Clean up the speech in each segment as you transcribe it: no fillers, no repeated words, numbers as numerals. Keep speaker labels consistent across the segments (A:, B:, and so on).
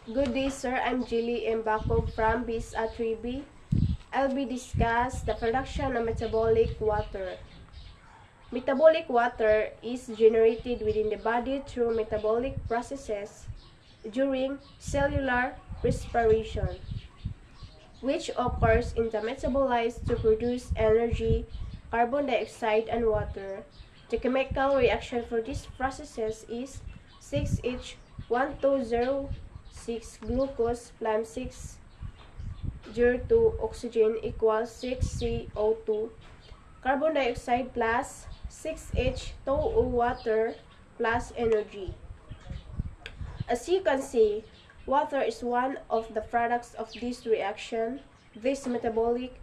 A: Good day, sir. I'm Jilly Mbakog from BIS at 3B. I'll be discuss the production of metabolic water. Metabolic water is generated within the body through metabolic processes during cellular respiration, which occurs in the metabolites to produce energy, carbon dioxide, and water. The chemical reaction for these processes is 6H1206 glucose plus 602 oxygen equals 6CO2, carbon dioxide plus 6H2O water plus energy. As you can see, water is one of the products of this reaction. This metabolic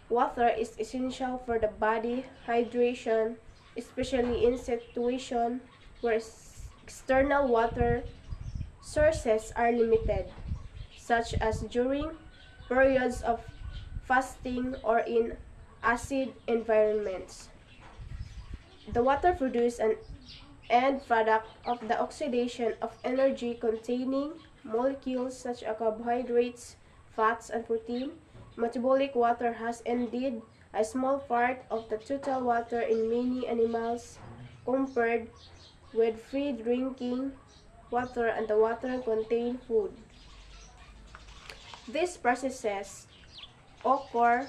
A: water is essential for the body hydration, especially in situations where external water sources are limited, such as during periods of fasting or in acid environments. The water produced an end product of the oxidation of energy-containing molecules such as carbohydrates, fats, and protein. Metabolic water has indeed a small part of the total water in many animals compared with free drinking water and the water-contained food. These processes occur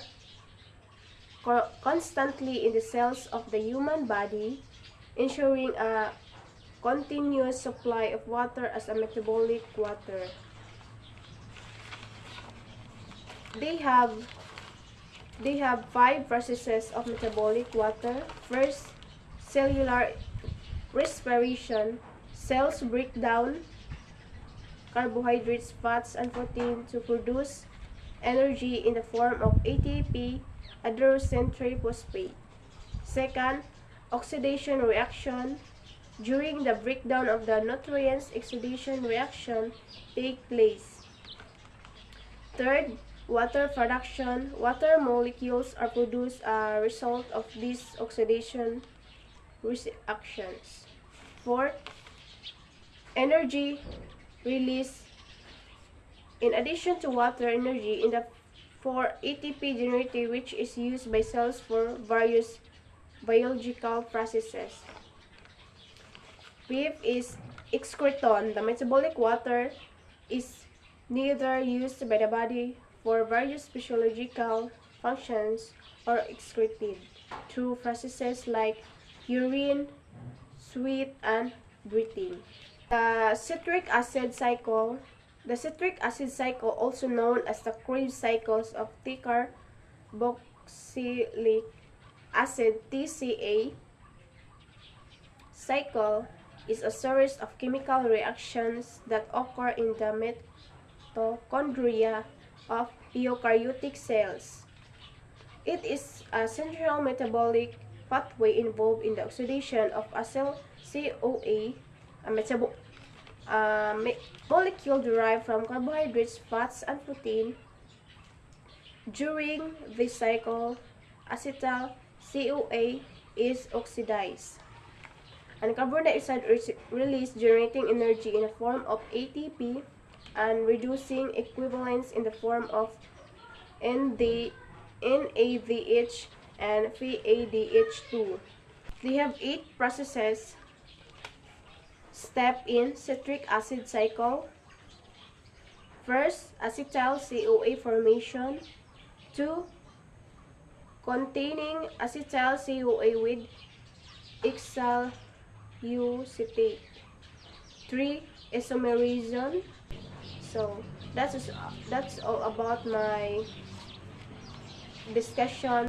A: constantly in the cells of the human body, ensuring a continuous supply of water as a metabolic water. They have 5 processes of metabolic water. First, cellular respiration. Cells break down carbohydrates, fats, and protein to produce energy in the form of ATP, adenosine triphosphate. Second, oxidation reaction. During the breakdown of the nutrients, oxidation reaction take place. Third, water production. Water molecules are produced as a result of these oxidation reactions. Fourth, energy release. In addition to water energy in the for ATP generated, which is used by cells for various biological processes. Fifth is excreton. The metabolic water is neither used by the body for various physiological functions or excreted through processes like urine, sweat, and breathing. The citric acid cycle. The citric acid cycle, also known as the Krebs cycles of tecarboxylic acid (TCA) cycle, is a series of chemical reactions that occur in the mitochondria of eukaryotic cells. It is a central metabolic pathway involved in the oxidation of acyl CoA, a molecule derived from carbohydrates, fats, and protein. During this cycle, acetyl CoA is oxidized, and carbon dioxide is released, generating energy in the form of ATP and reducing equivalents in the form of NADH and FADH2. They have 8 processes. Step in citric acid cycle. First, acetyl CoA formation. 2. Containing acetyl CoA with oxaloacetate. 3. Isomerization. So that's all about my discussion.